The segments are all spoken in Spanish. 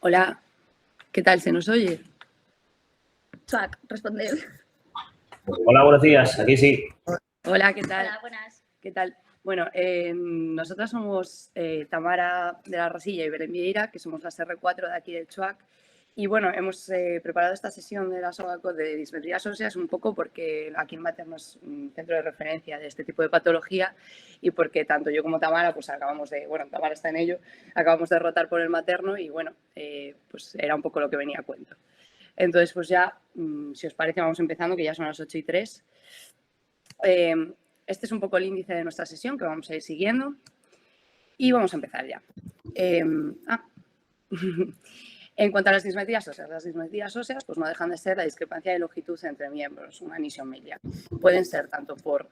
Hola, ¿qué tal? ¿Se nos oye? Chuac, responder. Hola, buenos días. Aquí sí. Hola, ¿qué tal? Hola, buenas. ¿Qué tal? Bueno, nosotras somos Tamara de la Rosilla y Belén Vieira, que somos las R4 de aquí del CHUAC. Y bueno, hemos preparado esta sesión de la SOGACO de dismetrías óseas un poco porque aquí en Materno es un centro de referencia de este tipo de patología y porque tanto yo como Tamara, pues acabamos de, bueno, Tamara está en ello, acabamos de rotar por el materno y bueno, pues era un poco lo que venía a cuento. Entonces, pues ya, si os parece, vamos empezando, que ya son las 8:03. Este es un poco el índice de nuestra sesión que vamos a ir siguiendo y vamos a empezar ya. En cuanto a las dismetrías óseas pues no dejan de ser la discrepancia de longitud entre miembros, una anisomelia. Pueden ser tanto por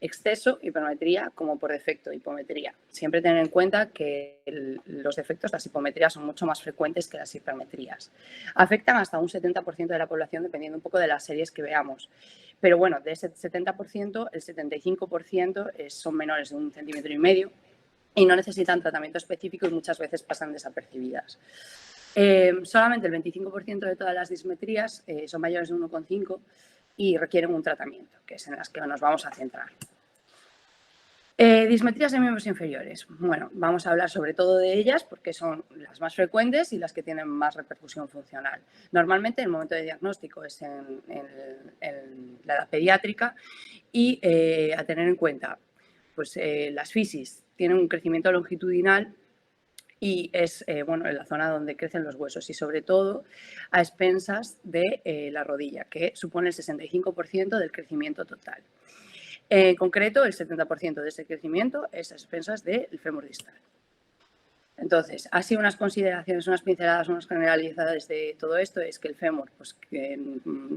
exceso, hipermetría, como por defecto, hipometría. Siempre tener en cuenta que los defectos, las hipometrías, son mucho más frecuentes que las hipermetrías. Afectan hasta un 70% de la población dependiendo un poco de las series que veamos. Pero bueno, de ese 70%, el 75% son menores de 1,5 centímetros y no necesitan tratamiento específico y muchas veces pasan desapercibidas. Solamente el 25% de todas las dismetrías son mayores de 1,5 y requieren un tratamiento, que es en las que nos vamos a centrar. Dismetrías de miembros inferiores. Bueno, vamos a hablar sobre todo de ellas porque son las más frecuentes y las que tienen más repercusión funcional. Normalmente el momento de diagnóstico es en la edad pediátrica y a tener en cuenta, pues las fisis tienen un crecimiento longitudinal y es bueno, en la zona donde crecen los huesos y sobre todo a expensas de la rodilla, que supone el 65% del crecimiento total. En concreto, el 70% de ese crecimiento es a expensas del fémur distal. Entonces, así unas consideraciones, unas pinceladas, unas generalizadas de todo esto es que el fémur pues,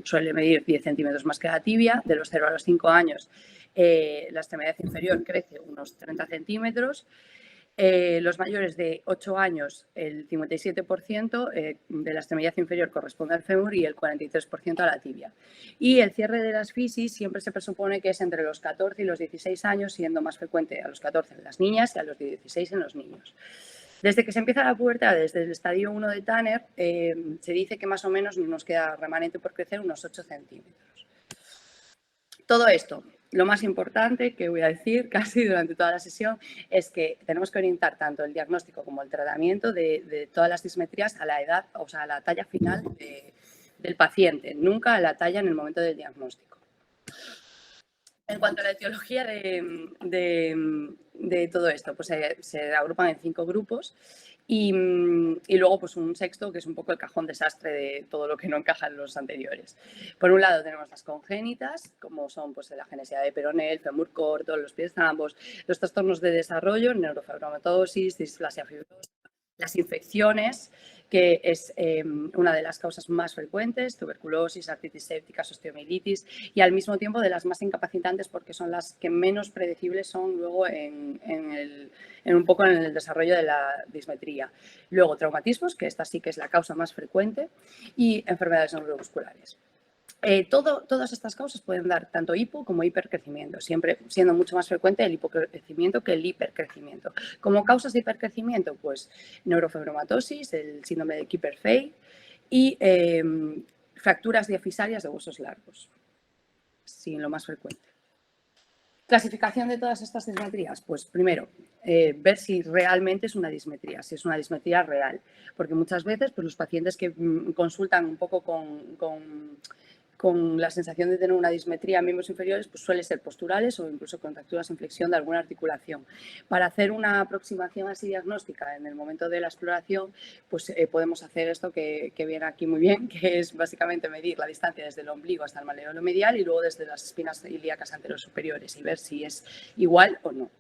suele medir 10 centímetros más que la tibia. De los 0 a los 5 años, la extremidad inferior crece unos 30 centímetros. Los mayores de 8 años, el 57% de la extremidad inferior corresponde al fémur y el 43% a la tibia. Y el cierre de las fisis siempre se presupone que es entre los 14 y los 16 años, siendo más frecuente a los 14 en las niñas y a los 16 en los niños. Desde que se empieza la pubertad, desde el estadio 1 de Tanner, se dice que más o menos nos queda remanente por crecer unos 8 centímetros. Todo esto, lo más importante que voy a decir casi durante toda la sesión es que tenemos que orientar tanto el diagnóstico como el tratamiento de todas las dismetrías a la edad, o sea, a la talla final del paciente, nunca a la talla en el momento del diagnóstico. En cuanto a la etiología de todo esto, pues se agrupan en 5 grupos y luego pues un sexto que es un poco el cajón desastre de todo lo que no encaja en los anteriores. Por un lado tenemos las congénitas, como son pues la agenesia de peroné, el fémur corto, los pies zambos, los trastornos de desarrollo, neurofibromatosis, displasia fibrosa, las infecciones, que es una de las causas más frecuentes, tuberculosis, artritis séptica, osteomielitis, y al mismo tiempo de las más incapacitantes porque son las que menos predecibles son luego en un poco en el desarrollo de la dismetría. Luego traumatismos, que esta sí que es la causa más frecuente, y enfermedades neuromusculares. Todas estas causas pueden dar tanto hipo como hipercrecimiento, siempre siendo mucho más frecuente el hipocrecimiento que el hipercrecimiento. Como causas de hipercrecimiento, pues neurofibromatosis, el síndrome de Kieper-Fay y fracturas diafisarias de huesos largos, sí, lo más frecuente. Clasificación de todas estas dismetrías, pues primero, ver si realmente es una dismetría, si es una dismetría real, porque muchas veces pues, los pacientes que consultan un poco con la sensación de tener una dismetría en miembros inferiores, pues suele ser posturales o incluso contracturas en flexión de alguna articulación. Para hacer una aproximación así diagnóstica en el momento de la exploración, pues podemos hacer esto que viene aquí muy bien, que es básicamente medir la distancia desde el ombligo hasta el maleolo medial y luego desde las espinas ilíacas anterosuperiores y ver si es igual o no.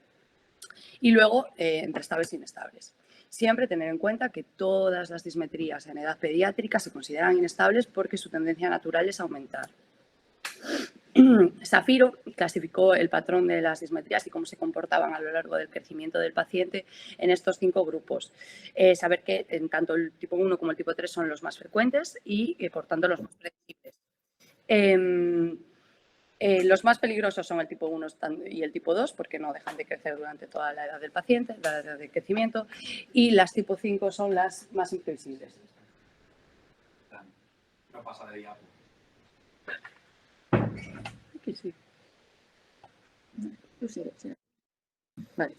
Y luego entre estables e inestables. Siempre tener en cuenta que todas las dismetrías en edad pediátrica se consideran inestables porque su tendencia natural es aumentar. Safiro clasificó el patrón de las dismetrías y cómo se comportaban a lo largo del crecimiento del paciente en estos 5 grupos. Saber que tanto el tipo 1 como el tipo 3 son los más frecuentes y por tanto los más predecibles. Los más peligrosos son el tipo 1 y el tipo 2 porque no dejan de crecer durante toda la edad del paciente, la edad de crecimiento, y las tipo 5 son las más imprevisibles. que pasa de diapo. Aquí sí. Tú sigue, sigue. Vale.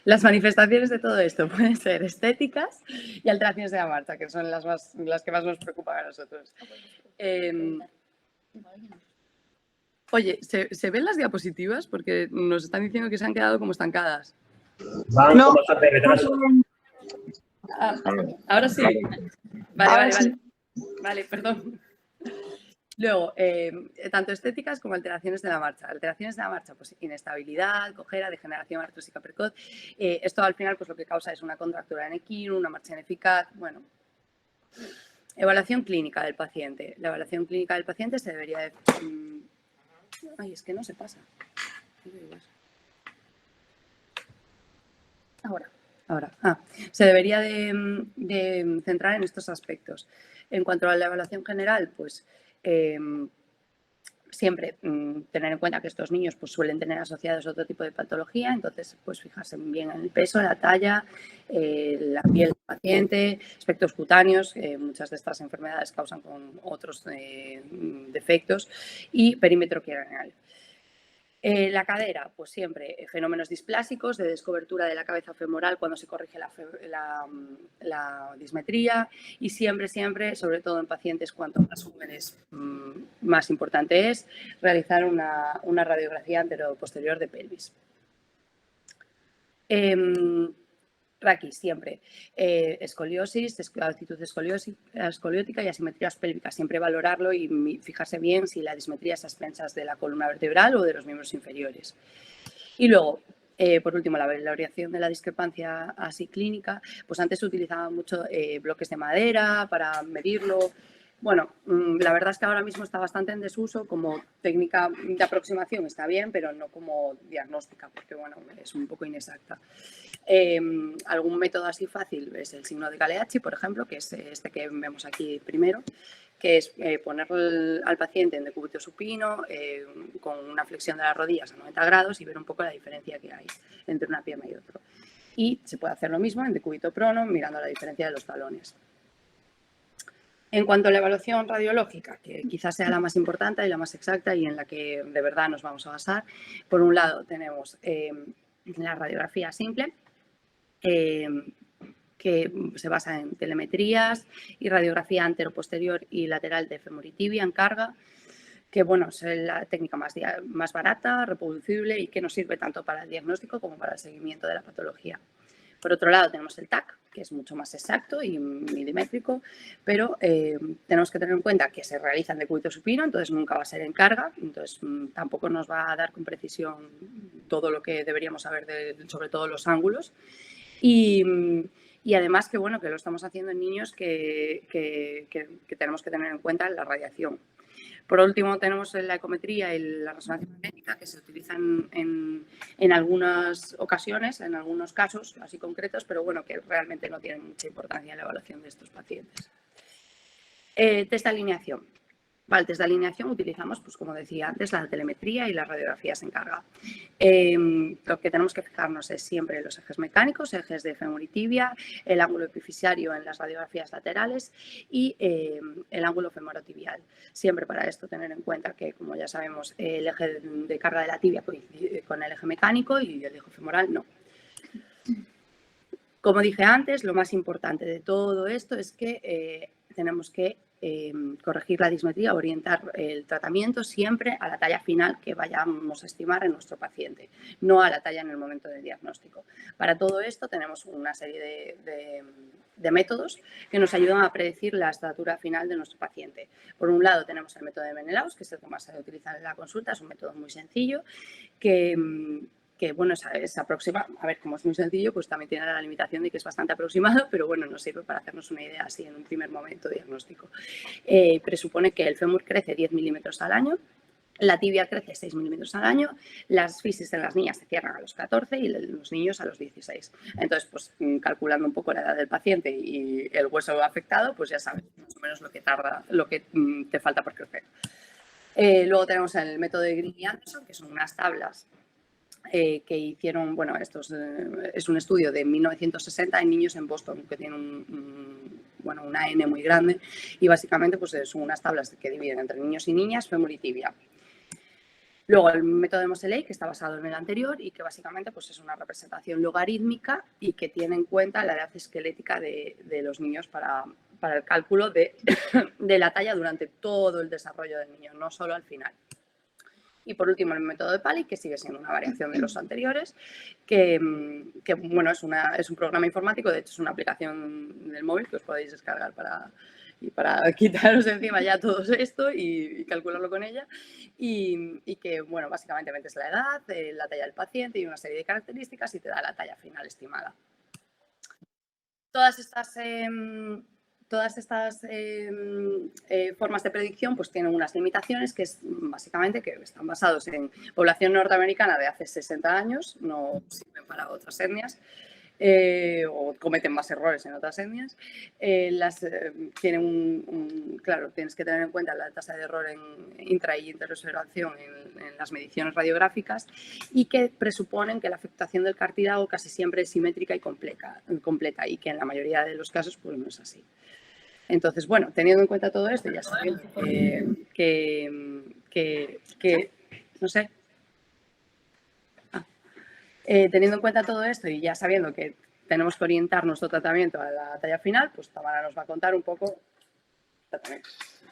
Las manifestaciones de todo esto pueden ser estéticas y alteraciones de la marcha, que son las que más nos preocupan a nosotros. Oye, ¿se ven las diapositivas? Porque nos están diciendo que se han quedado como estancadas. Van No. con bastante retraso. Ah, ahora sí. Vale, perdón. Luego, tanto estéticas como alteraciones de la marcha. Alteraciones de la marcha, pues inestabilidad, cojera, degeneración artrósica precoz. Esto al final pues lo que causa es una contractura en equino, una marcha ineficaz. Bueno, evaluación clínica del paciente. La evaluación clínica del paciente se debería de... Ay, es que no se pasa. Ahora. Se debería de centrar en estos aspectos. En cuanto a la evaluación general, pues siempre tener en cuenta que estos niños pues, suelen tener asociados otro tipo de patología, entonces pues fijarse bien en el peso, la talla, la piel del paciente, aspectos cutáneos, muchas de estas enfermedades causan con otros defectos, y perímetro craneal. La cadera, pues siempre fenómenos displásicos de descobertura de la cabeza femoral cuando se corrige la dismetría, y siempre, sobre todo en pacientes cuanto más jóvenes, más importante es realizar una radiografía antero-posterior de pelvis. Raquis, siempre. Escoliosis, actitud escoliótica y asimetrías pélvicas. Siempre valorarlo y fijarse bien si la dismetría es a expensas de la columna vertebral o de los miembros inferiores. Y luego, por último, la valoración de la discrepancia así clínica. Pues antes se utilizaban mucho bloques de madera para medirlo. Bueno, la verdad es que ahora mismo está bastante en desuso. Como técnica de aproximación está bien, pero no como diagnóstica, porque bueno, es un poco inexacta. Algún método así fácil es el signo de Galeacci, por ejemplo, que es este que vemos aquí primero, que es poner al paciente en decúbito supino con una flexión de las rodillas a 90 grados y ver un poco la diferencia que hay entre una pierna y otra. Y se puede hacer lo mismo en decúbito prono, mirando la diferencia de los talones. En cuanto a la evaluación radiológica, que quizás sea la más importante y la más exacta y en la que de verdad nos vamos a basar, por un lado tenemos la radiografía simple, que se basa en telemetrías y radiografía antero-posterior y lateral de fémur y tibia en carga, que bueno, es la técnica más barata, reproducible y que nos sirve tanto para el diagnóstico como para el seguimiento de la patología. Por otro lado tenemos el TAC, que es mucho más exacto y milimétrico, pero tenemos que tener en cuenta que se realiza en decúbito supino, entonces nunca va a ser en carga, entonces tampoco nos va a dar con precisión todo lo que deberíamos saber sobre todos los ángulos. Y además que bueno, que lo estamos haciendo en niños que tenemos que tener en cuenta la radiación. Por último, tenemos la ecometría y la resonancia magnética, que se utilizan en algunas ocasiones, en algunos casos así concretos, pero bueno, que realmente no tienen mucha importancia en la evaluación de estos pacientes. Test de alineación. Para el test de alineación utilizamos, pues como decía antes, la telemetría y las radiografías en carga. Lo que tenemos que fijarnos es siempre los ejes mecánicos, ejes de fémur y tibia, el ángulo epifisario en las radiografías laterales y el ángulo femorotibial. Siempre para esto tener en cuenta que, como ya sabemos, el eje de carga de la tibia coincide con el eje mecánico y el eje femoral no. Como dije antes, lo más importante de todo esto es que tenemos que corregir la dismetría, orientar el tratamiento siempre a la talla final que vayamos a estimar en nuestro paciente, no a la talla en el momento del diagnóstico. Para todo esto tenemos una serie de métodos que nos ayudan a predecir la estatura final de nuestro paciente. Por un lado tenemos el método de Menelaus, que es el que más se utiliza en la consulta, es un método muy sencillo que bueno, es aproximado, a ver, como es muy sencillo, pues también tiene la limitación de que es bastante aproximado, pero bueno, nos sirve para hacernos una idea así en un primer momento diagnóstico. Presupone que el fémur crece 10 milímetros al año, la tibia crece 6 milímetros al año, las fisis en las niñas se cierran a los 14 y los niños a los 16. Entonces, pues calculando un poco la edad del paciente y el hueso afectado, pues ya sabes más o menos lo que te falta por crecer. Luego tenemos el método de Green y Anderson, que son unas tablas que hicieron, bueno, esto es un estudio de 1960 en niños en Boston, que tiene bueno, una N muy grande, y básicamente pues son unas tablas que dividen entre niños y niñas, fémur y tibia. Luego el método de Moseley, que está basado en el anterior y que básicamente pues, es una representación logarítmica y que tiene en cuenta la edad esquelética de los niños para el cálculo de la talla durante todo el desarrollo del niño, no solo al final. Y por último el método de Pali, que sigue siendo una variación de los anteriores, que bueno, es un programa informático, de hecho es una aplicación del móvil que os podéis descargar para quitaros encima ya todo esto y calcularlo con ella, y que, bueno, básicamente metes la edad, la talla del paciente y una serie de características y te da la talla final estimada. Todas estas formas de predicción pues tienen unas limitaciones que es básicamente que están basados en población norteamericana de hace 60 años, no sirven para otras etnias. O cometen más errores en otras etnias, tienen claro, tienes que tener en cuenta la tasa de error en intra y interobservación en las mediciones radiográficas y que presuponen que la afectación del cartílago casi siempre es simétrica y completa y que en la mayoría de los casos pues no es así. Entonces, bueno, teniendo en cuenta todo esto, ya sabiendo que no sé, teniendo en cuenta todo esto y ya sabiendo que tenemos que orientar nuestro tratamiento a la talla final, pues Tamara nos va a contar un poco el tratamiento.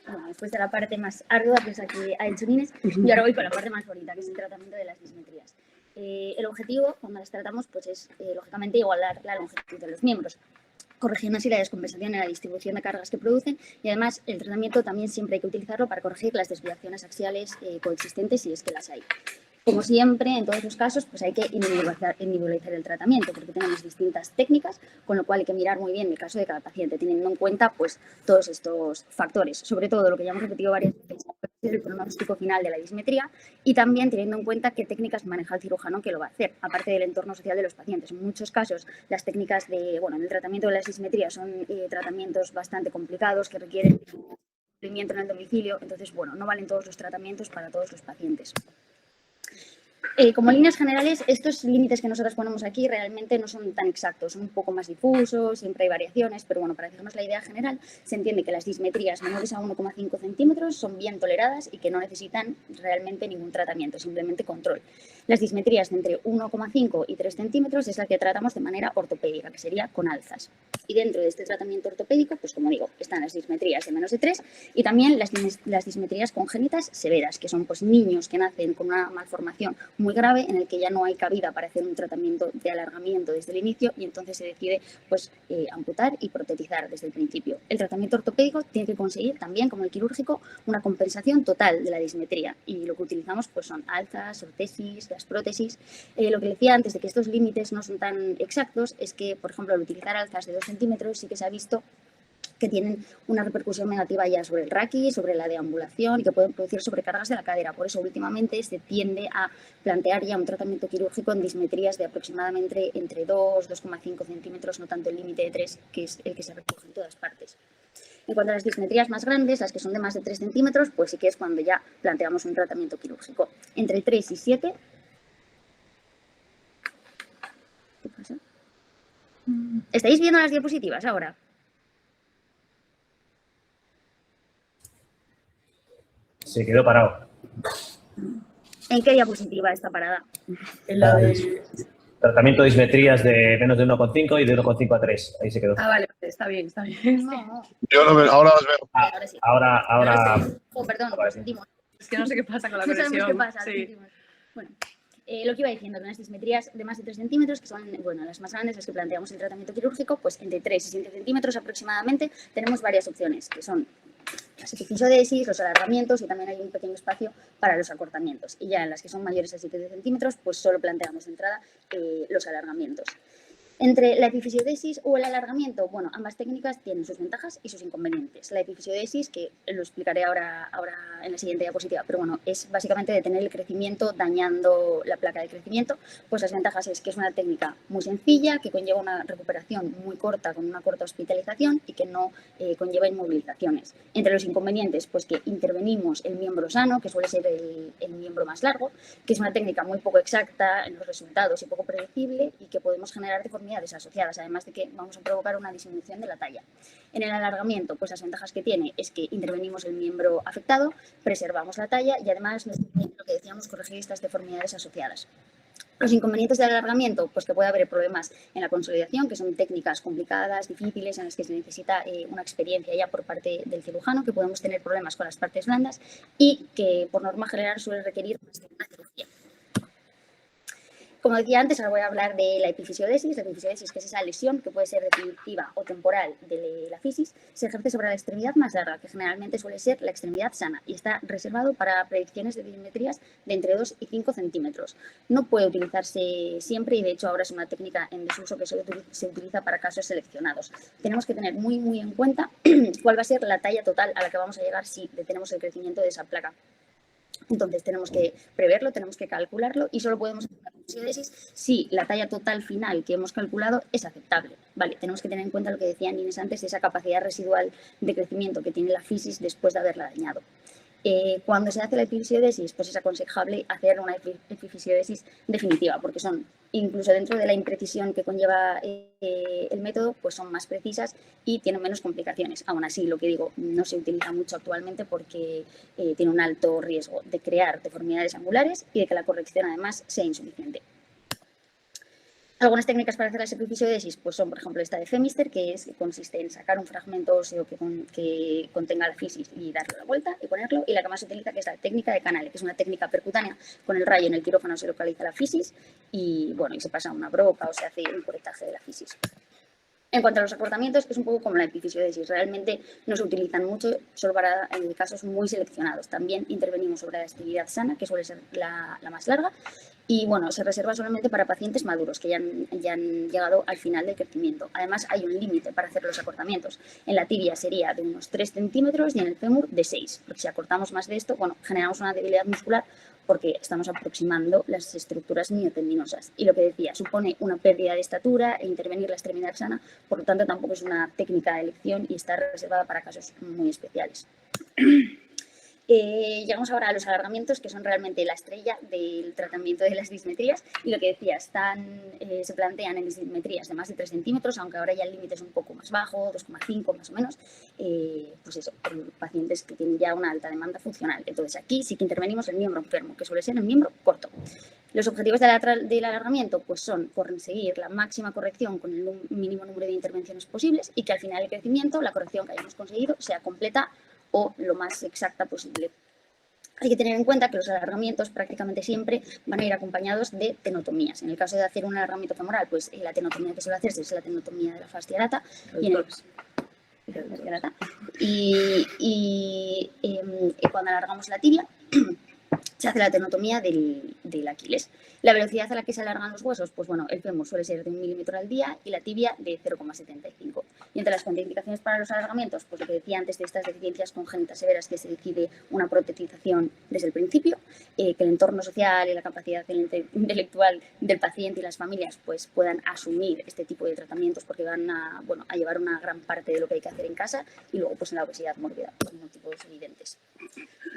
Bueno, después de la parte más ardua, que es la que ha hecho Inés, y ahora voy con la parte más bonita, que es el tratamiento de las dismetrías. El objetivo, cuando las tratamos, pues es, lógicamente, igualar la longitud de los miembros, corrigiendo así la descompensación en la distribución de cargas que producen, y además el tratamiento también siempre hay que utilizarlo para corregir las desviaciones axiales coexistentes si es que las hay. Como siempre, en todos los casos, pues hay que individualizar el tratamiento porque tenemos distintas técnicas, con lo cual hay que mirar muy bien el caso de cada paciente, teniendo en cuenta pues, todos estos factores, sobre todo lo que ya hemos repetido varias veces, el pronóstico final de la dismetría y también teniendo en cuenta qué técnicas maneja el cirujano que lo va a hacer, aparte del entorno social de los pacientes. En muchos casos, las técnicas en el tratamiento de las dismetrías son tratamientos bastante complicados que requieren cumplimiento en el domicilio, entonces, bueno, no valen todos los tratamientos para todos los pacientes. Como líneas generales, estos límites que nosotros ponemos aquí realmente no son tan exactos, son un poco más difusos, siempre hay variaciones, pero bueno, para hacernos la idea general, se entiende que las dismetrías menores a 1,5 centímetros son bien toleradas y que no necesitan realmente ningún tratamiento, simplemente control. Las dismetrías de entre 1,5 y 3 centímetros es la que tratamos de manera ortopédica, que sería con alzas. Y dentro de este tratamiento ortopédico, pues como digo, están las dismetrías de menos de 3 y también las dismetrías congénitas severas, que son pues niños que nacen con una malformación muy grave en el que ya no hay cabida para hacer un tratamiento de alargamiento desde el inicio y entonces se decide pues, amputar y protetizar desde el principio. El tratamiento ortopédico tiene que conseguir también, como el quirúrgico, una compensación total de la dismetría y lo que utilizamos pues, son alzas, ortesis, las prótesis. Lo que decía antes de que estos límites no son tan exactos es que, por ejemplo, al utilizar alzas de 2 centímetros sí que se ha visto que tienen una repercusión negativa ya sobre el raquis, sobre la deambulación y que pueden producir sobrecargas de la cadera. Por eso, últimamente se tiende a plantear ya un tratamiento quirúrgico en dismetrías de aproximadamente entre 2, 2,5 centímetros, no tanto el límite de 3, que es el que se recoge en todas partes. En cuanto a las dismetrías más grandes, las que son de más de 3 centímetros, pues sí que es cuando ya planteamos un tratamiento quirúrgico. Entre 3 y 7... ¿Qué pasa? ¿Estáis viendo las diapositivas ahora? Se quedó parado. ¿En qué diapositiva está parada? En la de... Tratamiento de dismetrías de menos de 1,5 y de 1,5 a 3. Ahí se quedó. Ah, vale, está bien, está bien. No. Yo no ahora las veo. Ahora sí. Ahora Oh, perdón, lo sentimos. Es que no sé qué pasa con la No conexión. sabemos qué pasa. Sí. Bueno, lo que iba diciendo, con las dismetrías de más de 3 centímetros, que son las más grandes, las que planteamos el tratamiento quirúrgico, pues entre 3 y 7 centímetros aproximadamente, tenemos varias opciones, que son las epifisiodesis, los alargamientos y también hay un pequeño espacio para los acortamientos. Y ya en las que son mayores a 7 centímetros, pues solo planteamos de entrada los alargamientos. Entre la epifisiodesis o el alargamiento, bueno, ambas técnicas tienen sus ventajas y sus inconvenientes. La epifisiodesis, que lo explicaré ahora en la siguiente diapositiva, pero bueno, es básicamente detener el crecimiento dañando la placa de crecimiento. Pues las ventajas es que es una técnica muy sencilla, que conlleva una recuperación muy corta con una corta hospitalización y que no conlleva inmovilizaciones. Entre los inconvenientes, pues que intervenimos el miembro sano, que suele ser el miembro más largo, que es una técnica muy poco exacta en los resultados y poco predecible y que podemos generar de forma deformidades asociadas, además de que vamos a provocar una disminución de la talla. En el alargamiento, pues las ventajas que tiene es que intervenimos el miembro afectado, preservamos la talla y además nos permite, lo que decíamos, corregir estas deformidades asociadas. Los inconvenientes del alargamiento, pues que puede haber problemas en la consolidación, que son técnicas complicadas, difíciles, en las que se necesita una experiencia ya por parte del cirujano, que podemos tener problemas con las partes blandas y que por norma general suele requerir más de una cirugía. Como decía antes, ahora voy a hablar de la epifisiodesis. La epifisiodesis, que es esa lesión que puede ser definitiva o temporal de la fisis, se ejerce sobre la extremidad más larga, que generalmente suele ser la extremidad sana, y está reservado para predicciones de dismetrías de entre 2 y 5 centímetros. No puede utilizarse siempre y, de hecho, ahora es una técnica en desuso que se utiliza para casos seleccionados. Tenemos que tener muy en cuenta cuál va a ser la talla total a la que vamos a llegar si detenemos el crecimiento de esa placa. Entonces tenemos que preverlo, tenemos que calcularlo y solo podemos hacer una epifisiodesis si la talla total final que hemos calculado es aceptable. Vale, tenemos que tener en cuenta lo que decía Inés antes, esa capacidad residual de crecimiento que tiene la fisis después de haberla dañado. Cuando se hace la epifisiodesis, pues es aconsejable hacer una epifisiodesis definitiva, porque son, incluso dentro de la imprecisión que conlleva el método, pues son más precisas y tienen menos complicaciones. Aún así, lo que digo, no se utiliza mucho actualmente porque tiene un alto riesgo de crear deformidades angulares y de que la corrección además sea insuficiente. Algunas técnicas para hacer las epifisiodesis pues son, por ejemplo, esta de Femister, que consiste en sacar un fragmento óseo que contenga la fisis y darle la vuelta y ponerlo, y la que más se utiliza, que es la técnica de Canale, que es una técnica percutánea. Con el rayo en el quirófano se localiza la fisis y, bueno, y se pasa una broca o se hace un curetaje de la fisis. En cuanto a los acortamientos, es un poco como la epifisiodesis. Realmente no se utilizan mucho, solo para casos muy seleccionados. También intervenimos sobre la extremidad sana, que suele ser la más larga. Y bueno, se reserva solamente para pacientes maduros que ya han llegado al final del crecimiento. Además, hay un límite para hacer los acortamientos. En la tibia sería de unos 3 centímetros y en el fémur de 6. Porque si acortamos más de esto, bueno, generamos una debilidad muscular porque estamos aproximando las estructuras miotendinosas. Y lo que decía, supone una pérdida de estatura e intervenir la extremidad sana, por lo tanto tampoco es una técnica de elección y está reservada para casos muy especiales. Llegamos ahora a los alargamientos, que son realmente la estrella del tratamiento de las dismetrías, y lo que decía, se plantean en dismetrías de más de 3 centímetros, aunque ahora ya el límite es un poco más bajo, 2,5 más o menos, pues eso, en pacientes que tienen ya una alta demanda funcional. Entonces aquí sí que intervenimos el miembro enfermo, que suele ser el miembro corto. Los objetivos del alargamiento pues son conseguir la máxima corrección con el mínimo número de intervenciones posibles y que al final del crecimiento la corrección que hayamos conseguido sea completa o lo más exacta posible. Hay que tener en cuenta que los alargamientos prácticamente siempre van a ir acompañados de tenotomías. En el caso de hacer un alargamiento femoral, pues la tenotomía que suele hacerse es la tenotomía de la fascia lata. Y cuando alargamos la tibia, se hace la tenotomía del Aquiles. La velocidad a la que se alargan los huesos, pues bueno, el fémur suele ser de 1 milímetro al día y la tibia de 0,75. Y entre las contraindicaciones para los alargamientos, pues lo que decía antes de estas deficiencias congénitas severas, que se decide una protetización desde el principio, que el entorno social y la capacidad intelectual del paciente y las familias pues puedan asumir este tipo de tratamientos, porque van a llevar una gran parte de lo que hay que hacer en casa, y luego pues en la obesidad mórbida, pues motivos evidentes.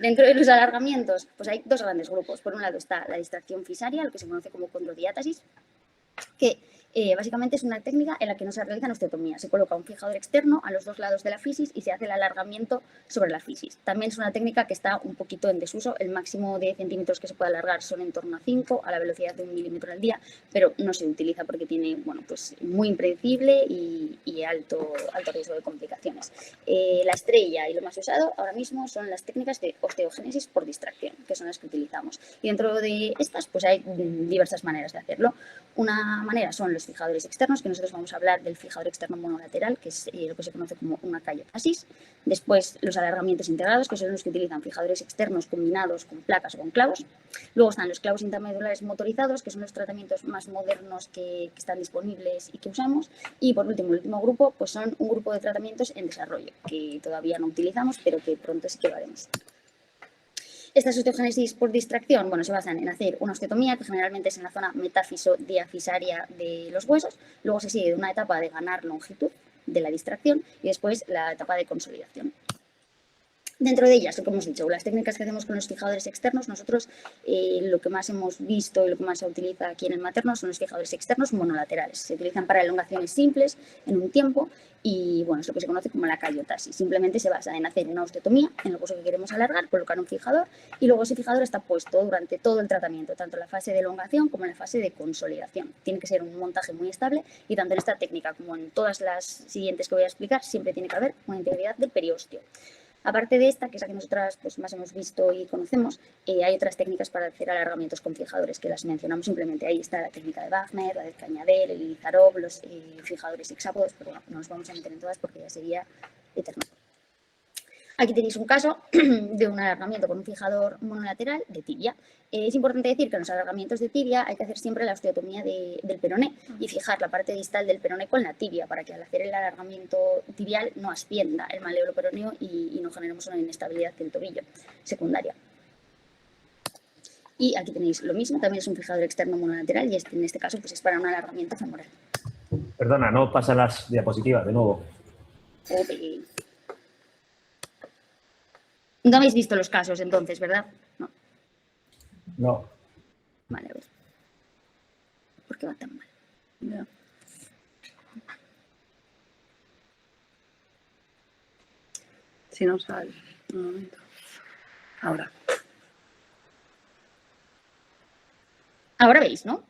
Dentro de los alargamientos, pues hay dos grandes grupos. Por un lado está la distracción fisaria, lo que se conoce como condrodiátasis, que básicamente es una técnica en la que no se realiza osteotomía. Se coloca un fijador externo a los 2 lados de la fisis y se hace el alargamiento sobre la fisis. También es una técnica que está un poquito en desuso. El máximo de centímetros que se puede alargar son en torno a 5, a la velocidad de 1 milímetro al día, pero no se utiliza porque tiene, pues muy impredecible y alto riesgo de complicaciones. La estrella y lo más usado ahora mismo son las técnicas de osteogénesis por distracción, que son las que utilizamos. Y dentro de estas, pues hay diversas maneras de hacerlo. Una manera son los fijadores externos, que nosotros vamos a hablar del fijador externo monolateral, que es lo que se conoce como una callotasis. Después, los alargamientos integrados, que son los que utilizan fijadores externos combinados con placas o con clavos. Luego están los clavos intermedulares motorizados, que son los tratamientos más modernos que están disponibles y que usamos. Y por último, el último grupo, pues son un grupo de tratamientos en desarrollo, que todavía no utilizamos, pero que pronto sí que lo haremos. Estas osteogénesis por distracción, se basan en hacer una osteotomía, que generalmente es en la zona metáfiso-diafisaria de los huesos. Luego se sigue de una etapa de ganar longitud de la distracción y después la etapa de consolidación. Dentro de ellas, lo que hemos dicho, las técnicas que hacemos con los fijadores externos, nosotros lo que más hemos visto y lo que más se utiliza aquí en el materno son los fijadores externos monolaterales. Se utilizan para elongaciones simples en un tiempo y bueno, es lo que se conoce como la cayotasis. Simplemente se basa en hacer una osteotomía en el hueso que queremos alargar, colocar un fijador y luego ese fijador está puesto durante todo el tratamiento, tanto en la fase de elongación como en la fase de consolidación. Tiene que ser un montaje muy estable y tanto en esta técnica como en todas las siguientes que voy a explicar siempre tiene que haber una integridad del periósteo. Aparte de esta, que es la que nosotras pues, más hemos visto y conocemos, hay otras técnicas para hacer alargamientos con fijadores que las mencionamos simplemente. Ahí está la técnica de Wagner, la de Cañadel, el Ilizarov, los fijadores hexápodos, pero bueno, no nos vamos a meter en todas porque ya sería eterno. Aquí tenéis un caso de un alargamiento con un fijador monolateral de tibia. Es importante decir que en los alargamientos de tibia hay que hacer siempre la osteotomía del peroné y fijar la parte distal del peroné con la tibia para que al hacer el alargamiento tibial no ascienda el maleolo peroneo y no generemos una inestabilidad del tobillo secundaria. Y aquí tenéis lo mismo, también es un fijador externo monolateral y en este caso pues es para un alargamiento femoral. Perdona, no pasan las diapositivas de nuevo. Okay. No habéis visto los casos entonces, ¿verdad? No. No. Vale, a ver. ¿Por qué va tan mal? Ya. Si no sale. Un momento. Ahora. Ahora veis, ¿no?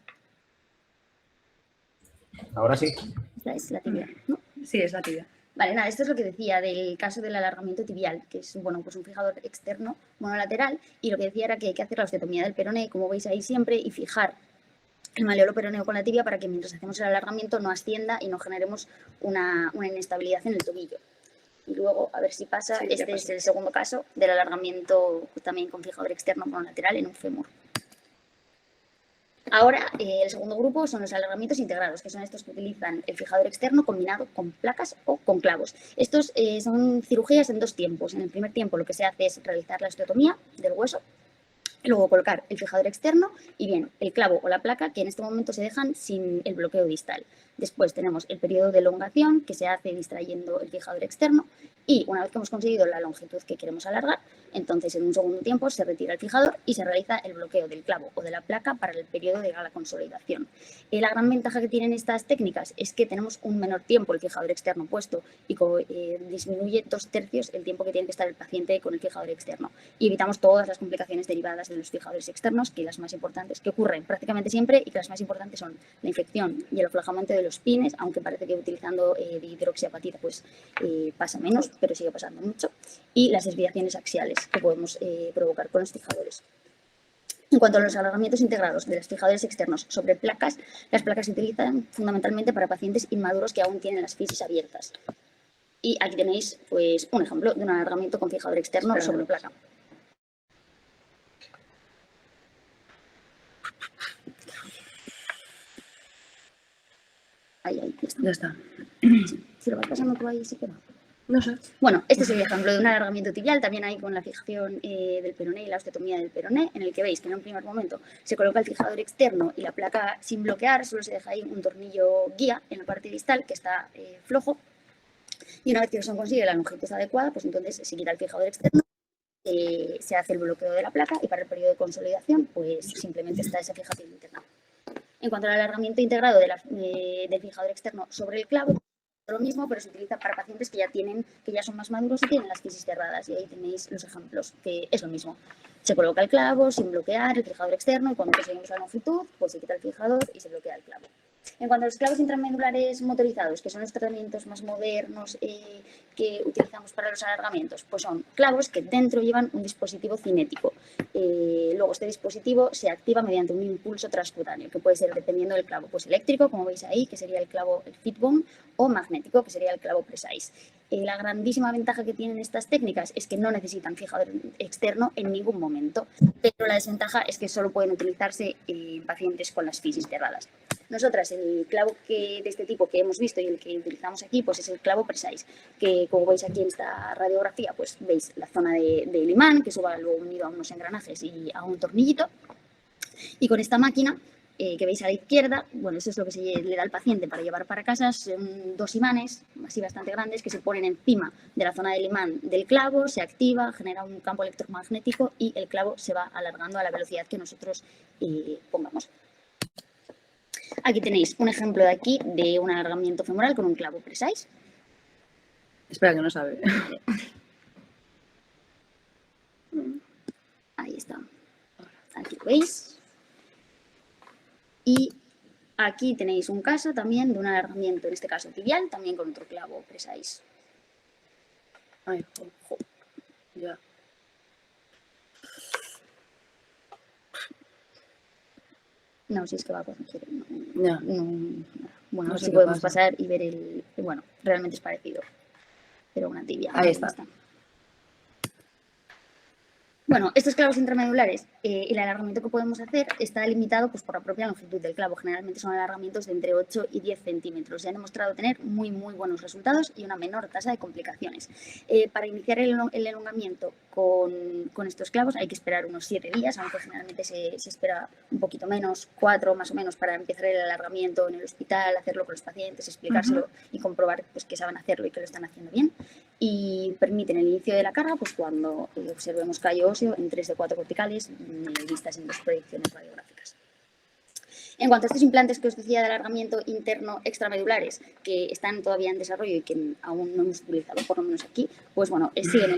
Ahora sí. Esta es la tibia, ¿no? Sí, es la tibia. Vale, nada, esto es lo que decía del caso del alargamiento tibial, que es bueno, pues un fijador externo monolateral, y lo que decía era que hay que hacer la osteotomía del peroné, como veis ahí siempre, y fijar el maleolo peroneo con la tibia para que mientras hacemos el alargamiento no ascienda y no generemos una inestabilidad en el tobillo. Y luego, a ver si pasa, Sí, este es el segundo caso del alargamiento también con fijador externo monolateral en un fémur. Ahora, el segundo grupo son los alargamientos integrados, que son estos que utilizan el fijador externo combinado con placas o con clavos. Estos son cirugías en dos tiempos. En el primer tiempo lo que se hace es realizar la osteotomía del hueso, y luego colocar el fijador externo y bien, el clavo o la placa que en este momento se dejan sin el bloqueo distal. Después tenemos el periodo de elongación que se hace distrayendo el fijador externo y una vez que hemos conseguido la longitud que queremos alargar, entonces en un segundo tiempo se retira el fijador y se realiza el bloqueo del clavo o de la placa para el periodo de la consolidación. La gran ventaja que tienen estas técnicas es que tenemos un menor tiempo el fijador externo puesto y disminuye 2/3 el tiempo que tiene que estar el paciente con el fijador externo y evitamos todas las complicaciones derivadas de los fijadores externos, que las más importantes, que ocurren prácticamente siempre y que las más importantes son la infección y el aflojamiento de los pines, aunque parece que utilizando hidroxiapatita pues pasa menos, pero sigue pasando mucho, y las desviaciones axiales que podemos provocar con los fijadores. En cuanto a los alargamientos integrados de los fijadores externos sobre placas, las placas se utilizan fundamentalmente para pacientes inmaduros que aún tienen las fisis abiertas. Y aquí tenéis pues, un ejemplo de un alargamiento con fijador externo sobre placa. Ahí, ya está. Si lo vas pasando tú ahí, sí que va. No sé. Bueno, este es el ejemplo de un alargamiento tibial, también hay con la fijación del peroné y la osteotomía del peroné, en el que veis que en un primer momento se coloca el fijador externo y la placa sin bloquear, solo se deja ahí un tornillo guía en la parte distal que está flojo, y una vez que se consigue la longitud adecuada, pues entonces se quita el fijador externo, se hace el bloqueo de la placa y para el periodo de consolidación pues simplemente está esa fijación interna. En cuanto al alargamiento integrado del fijador externo sobre el clavo, lo mismo, pero se utiliza para pacientes que ya son más maduros y tienen las fisis cerradas. Y ahí tenéis los ejemplos, que es lo mismo. Se coloca el clavo sin bloquear el fijador externo y cuando conseguimos la longitud, pues se quita el fijador y se bloquea el clavo. En cuanto a los clavos intramedulares motorizados, que son los tratamientos más modernos que utilizamos para los alargamientos, pues son clavos que dentro llevan un dispositivo cinético. Luego este dispositivo se activa mediante un impulso transcutáneo, que puede ser, dependiendo del clavo, pues eléctrico, como veis ahí, que sería el clavo Fitbone, o magnético, que sería el clavo Precise. La grandísima ventaja que tienen estas técnicas es que no necesitan fijador externo en ningún momento, pero la desventaja es que solo pueden utilizarse en pacientes con las fisis cerradas. Nosotras, el clavo de este tipo que hemos visto y el que utilizamos aquí, pues es el clavo Precise, que como veis aquí en esta radiografía, pues veis la zona del imán, que eso va luego unido a unos engranajes y a un tornillito. Y con esta máquina, que veis a la izquierda, bueno, eso es lo que se le da al paciente para llevar para casa, son 2 imanes, así bastante grandes, que se ponen encima de la zona del imán del clavo, se activa, genera un campo electromagnético y el clavo se va alargando a la velocidad que nosotros pongamos. Aquí tenéis un ejemplo de aquí de un alargamiento femoral con un clavo Precise. Espera, que no sabe. Ahí está. Aquí lo veis. Y aquí tenéis un caso también de un alargamiento, en este caso tibial, también con otro clavo Precise. Ay, jo. Ya. No, si es que va a corregir. Ya. Bueno, No sé si qué podemos pasa. pasar y ver el... Bueno, realmente es parecido, pero una tibia. Ahí está. Bueno, estos clavos intramedulares, el alargamiento que podemos hacer está limitado pues, por la propia longitud del clavo. Generalmente son alargamientos de entre 8 y 10 centímetros. Se han demostrado tener muy buenos resultados y una menor tasa de complicaciones. Para iniciar el elongamiento con estos clavos hay que esperar unos 7 días, aunque generalmente se espera un poquito menos, 4 más o menos, para empezar el alargamiento en el hospital, hacerlo con los pacientes, explicárselo y comprobar pues, que saben hacerlo y que lo están haciendo bien. Y permiten el inicio de la carga pues, cuando observemos callo óseo en 3 de 4 corticales vistas en 2 proyecciones radiográficas. En cuanto a estos implantes que os decía de alargamiento interno extramedulares, que están todavía en desarrollo y que aún no hemos utilizado, por lo menos aquí, pues bueno, siguen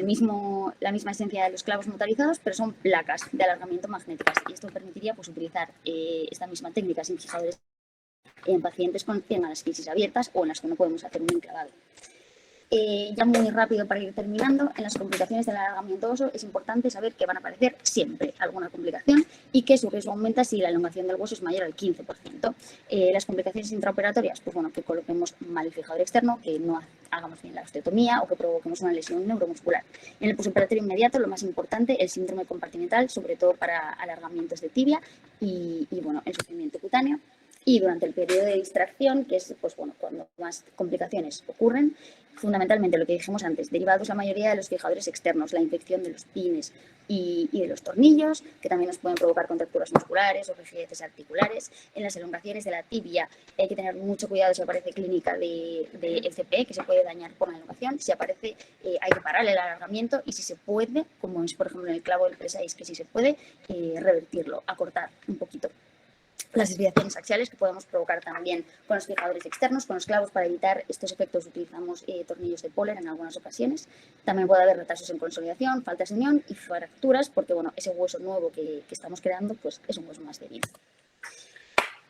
la misma esencia de los clavos motorizados, pero son placas de alargamiento magnéticas. Y esto permitiría pues, utilizar esta misma técnica sin fijadores en pacientes con ciénagas crisis abiertas o en las que no podemos hacer un enclavado. Ya muy rápido para ir terminando, en las complicaciones del alargamiento óseo es importante saber que van a aparecer siempre alguna complicación y que su riesgo aumenta si la elongación del hueso es mayor al 15%. Las complicaciones intraoperatorias, pues bueno, que coloquemos mal el fijador externo, que no hagamos bien la osteotomía o que provoquemos una lesión neuromuscular. En el posoperatorio inmediato, lo más importante, el síndrome compartimental, sobre todo para alargamientos de tibia y bueno, el sufrimiento cutáneo. Y durante el periodo de distracción, que es pues, bueno, cuando más complicaciones ocurren, fundamentalmente lo que dijimos antes, derivados la mayoría de los fijadores externos, la infección de los pines y de los tornillos, que también nos pueden provocar contracturas musculares o rigideces articulares. En las elongaciones de la tibia hay que tener mucho cuidado si aparece clínica de FP, que se puede dañar por la elongación. Si aparece, hay que parar el alargamiento y si se puede, como es por ejemplo en el clavo del Precise, que si se puede, revertirlo, acortar un poquito. Las desviaciones axiales que podemos provocar también con los fijadores externos, con los clavos. Para evitar estos efectos utilizamos tornillos de Poller en algunas ocasiones. También puede haber retrasos en consolidación, faltas de unión y fracturas, porque bueno, ese hueso nuevo que estamos creando pues, es un hueso más débil.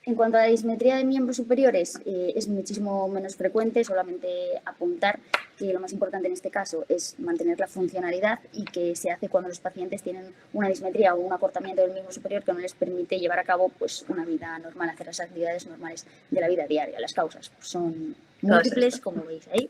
En cuanto a la dismetría de miembros superiores, es muchísimo menos frecuente, solamente apuntar que lo más importante en este caso es mantener la funcionalidad y que se hace cuando los pacientes tienen una dismetría o un acortamiento del miembro superior que no les permite llevar a cabo pues, una vida normal, hacer las actividades normales de la vida diaria. Las causas son múltiples, como veis ahí.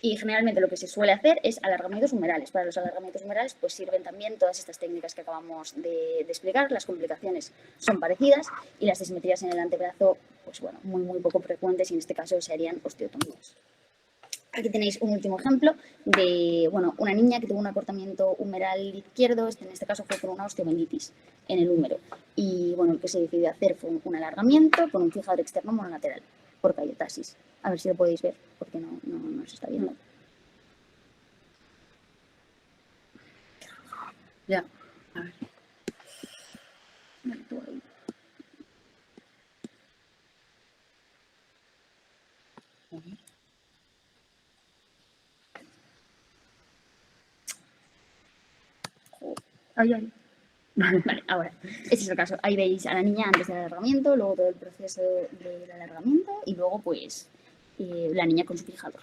Y generalmente lo que se suele hacer es alargamientos humerales. Para los alargamientos humerales pues sirven también todas estas técnicas que acabamos de explicar. Las complicaciones son parecidas y las dismetrías en el antebrazo, pues bueno, muy poco frecuentes y en este caso se harían osteotomías. Aquí tenéis un último ejemplo de bueno, una niña que tuvo un acortamiento humeral izquierdo, en este caso fue por una osteomelitis en el húmero. Y bueno, lo que se decidió hacer fue un alargamiento con un fijador externo monolateral por callotasis. A ver si lo podéis ver, porque no se está viendo. Ya, a ver. Vale, tú ahí. Ay. Vale, ahora, este es el caso. Ahí veis a la niña antes del alargamiento, luego todo el proceso del alargamiento y luego pues la niña con su fijador.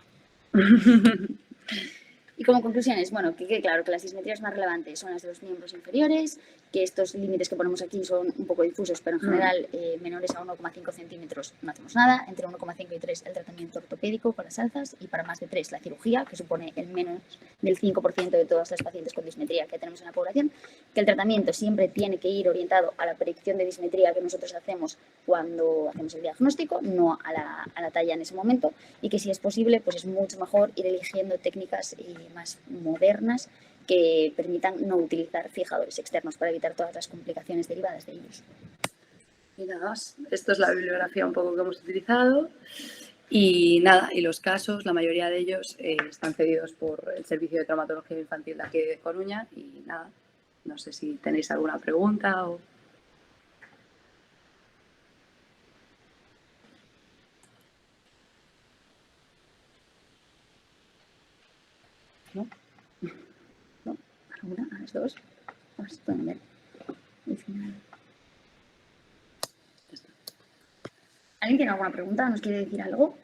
Y como conclusiones, bueno, que quede claro que las dismetrías más relevantes son las de los miembros inferiores, que estos límites que ponemos aquí son un poco difusos, pero en general menores a 1,5 centímetros no hacemos nada, entre 1,5 y 3 el tratamiento ortopédico con las alzas y para más de 3 la cirugía, que supone el menos del 5% de todas las pacientes con dismetría que tenemos en la población, que el tratamiento siempre tiene que ir orientado a la predicción de dismetría que nosotros hacemos cuando hacemos el diagnóstico, no a la talla en ese momento, y que si es posible, pues es mucho mejor ir eligiendo técnicas más modernas que permitan no utilizar fijadores externos para evitar todas las complicaciones derivadas de ellos. Y nada más. Esto es la bibliografía un poco que hemos utilizado. Y nada, y los casos, la mayoría de ellos están cedidos por el Servicio de Traumatología Infantil de aquí de Coruña. Y nada, no sé si tenéis alguna pregunta o... ¿No? ¿No? ¿Alguna? ¿A las dos? A ver si pueden ver el final. ¿Alguien tiene alguna pregunta? ¿Nos quiere decir algo?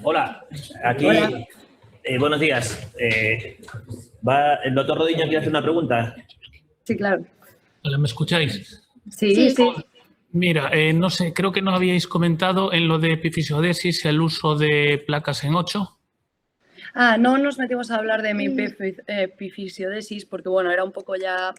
Hola, aquí. Hola. Buenos días. ¿El doctor Rodiño quiere hacer una pregunta? Sí, claro. Hola, ¿me escucháis? Sí. Mira, no sé, creo que nos habíais comentado en lo de epifisiodesis el uso de placas en 8. Ah, no nos metimos a hablar de mi epifisiodesis porque, bueno, era un poco ya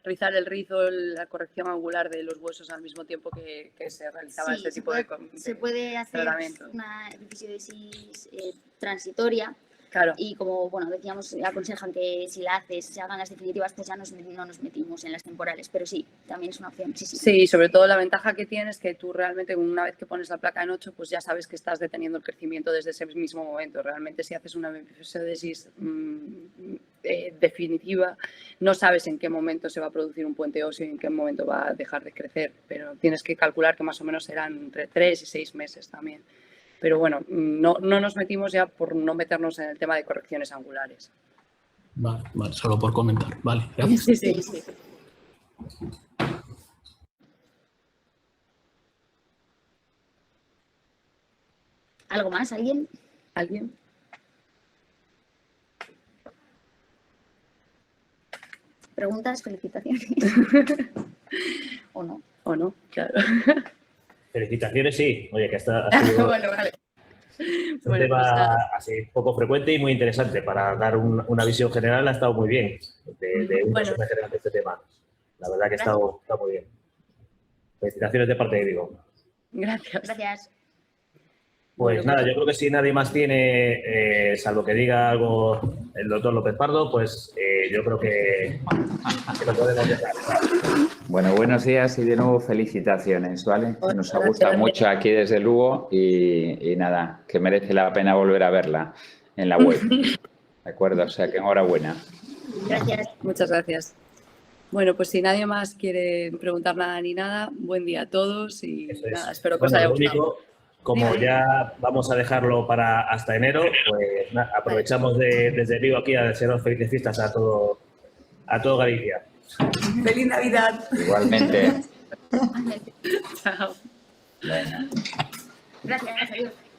rizar el rizo, la corrección angular de los huesos al mismo tiempo que se realizaba este tipo se puede hacer tratamiento. una epifisiodesis transitoria. Claro. Y como, bueno, decíamos, aconsejan que si la haces, se hagan las definitivas, pues ya no nos metimos en las temporales, pero sí, también es una opción. Sí, sobre todo la ventaja que tienes es que tú realmente una vez que pones la placa en 8, pues ya sabes que estás deteniendo el crecimiento desde ese mismo momento. Realmente si haces una epifisiodesis definitiva, no sabes en qué momento se va a producir un puente óseo y en qué momento va a dejar de crecer, pero tienes que calcular que más o menos serán entre 3 y 6 meses también. Pero bueno, no nos metimos ya por no meternos en el tema de correcciones angulares. Vale, solo por comentar. Vale, gracias. Sí. ¿Algo más? ¿Alguien? ¿Alguien? ¿Preguntas? ¿Felicitaciones? ¿O no? ¿O no? Claro. Felicitaciones, sí. Oye, que ha sido Bueno, vale. un tema así poco frecuente y muy interesante. Para dar una visión general ha estado muy bien de un resumen general de este tema. La verdad que está muy bien. Felicitaciones de parte de Vigo. Gracias. Pues nada, yo creo que si nadie más tiene, salvo que diga algo el doctor López Pardo, pues yo creo que lo podemos dejar. Bueno, buenos días y de nuevo felicitaciones, ¿vale? Nos ha gustado mucho aquí desde Lugo y nada, que merece la pena volver a verla en la web. ¿De acuerdo? O sea que enhorabuena. Gracias. Muchas gracias. Bueno, pues si nadie más quiere preguntar nada ni nada, buen día a todos y nada, espero que os haya gustado. Como ya vamos a dejarlo para hasta enero, pues nada, aprovechamos desde Vigo aquí a desearos felices fiestas a todo Galicia. ¡Feliz Navidad! Igualmente. Chao. Venga. Gracias, adiós.